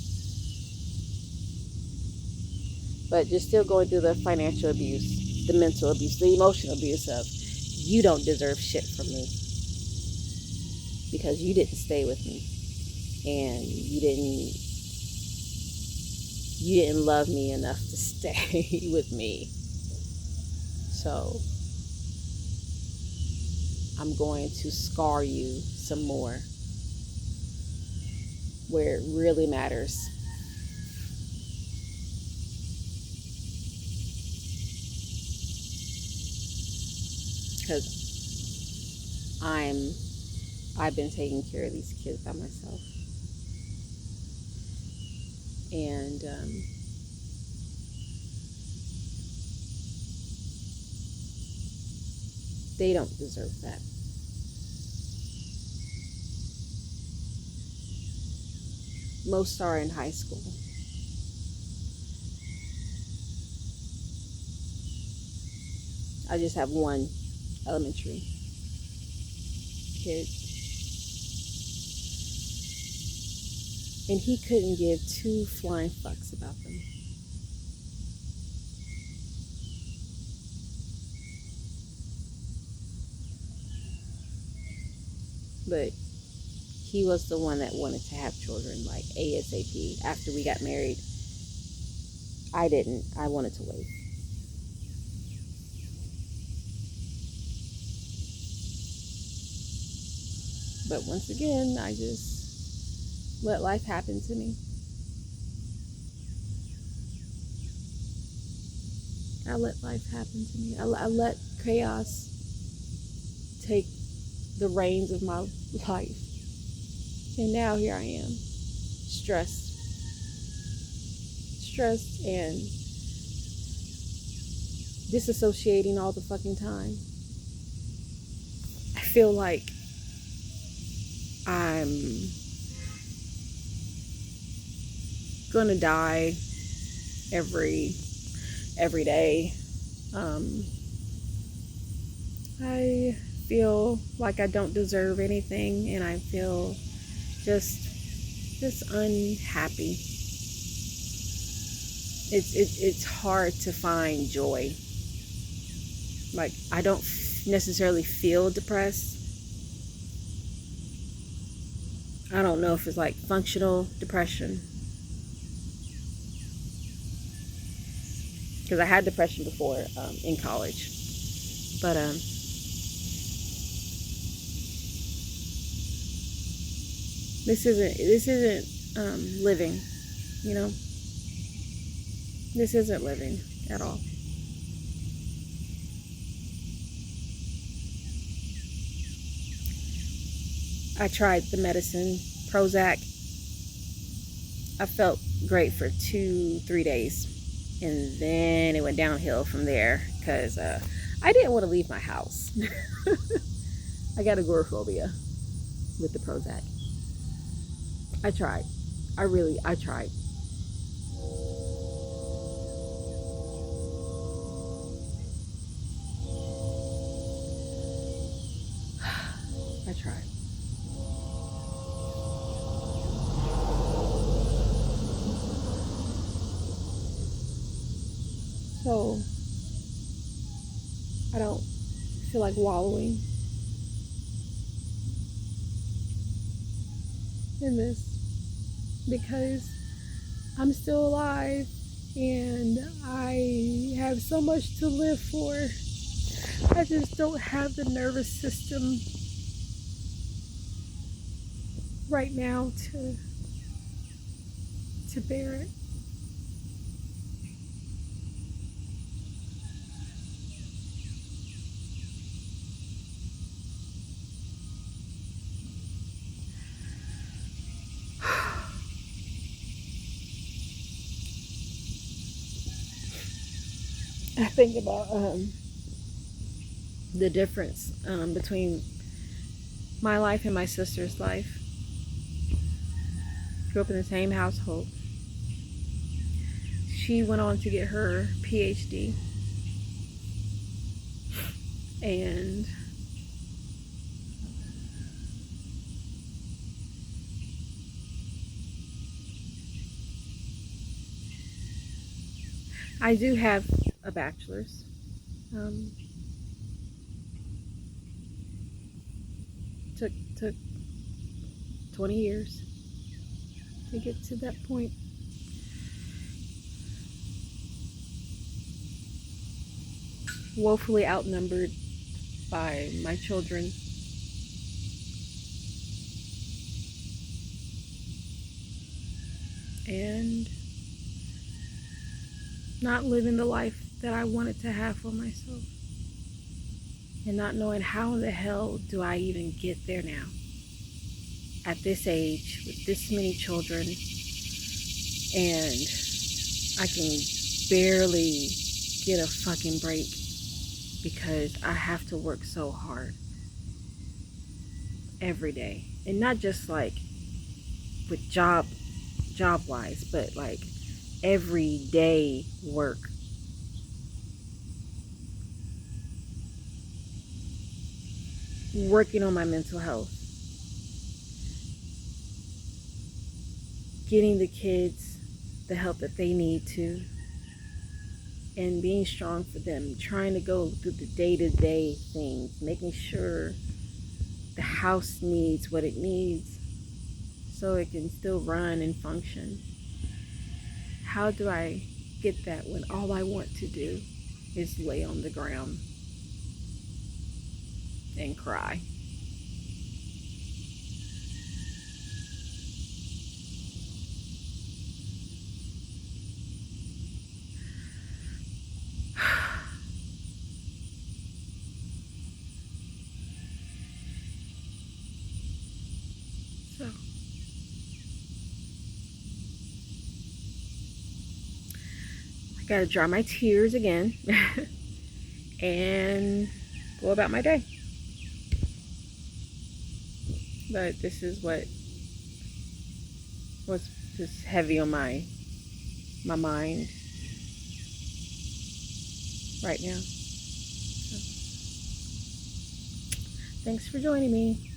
But you're still going through the financial abuse, the mental abuse, the emotional abuse of, you don't deserve shit from me because you didn't stay with me and you you didn't love me enough to stay with me. So I'm going to scar you some more where it really matters. Because I've been taking care of these kids by myself. And they don't deserve that. Most are in high school. I just have one elementary kid. And he couldn't give two flying fucks about them. But he was the one that wanted to have children, like ASAP. After we got married, I didn't. I wanted to wait. But once again, I just let life happen to me. I let life happen to me. I let chaos take the reins of my life. And now here I am, stressed and disassociating all the fucking time. I feel like I'm gonna die every day. I feel like I don't deserve anything, and I feel just unhappy. It's hard to find joy. Like, I don't necessarily feel depressed. I don't know if it's like functional depression, because I had depression before in college, but this isn't living, you know. This isn't living at all. I tried the medicine, Prozac. I felt great for 2-3 days, and then it went downhill from there because I didn't want to leave my house. I got agoraphobia with the Prozac. I tried. I tried. I tried. So I don't feel like wallowing in this because I'm still alive and I have so much to live for. I just don't have the nervous system right now to bear it. I think about the difference between my life and my sister's life. Grew up in the same household. She went on to get her PhD, and I do have a bachelor's. Took 20 years to get to that point. woefully outnumbered by my children. And not living the life that I wanted to have for myself. And not knowing how in the hell do I even get there now. At this age, with this many children, and I can barely get a fucking break because I have to work so hard every day. And not just like with job wise, but like everyday work. Working on my mental health. Getting the kids the help that they need to. And being strong for them. Trying to go through the day-to-day things. Making sure the house needs what it needs so it can still run and function. How do I get that when all I want to do is lay on the ground and cry? So I gotta dry my tears again and go about my day. But this is what's just heavy on my mind right now. So, thanks for joining me.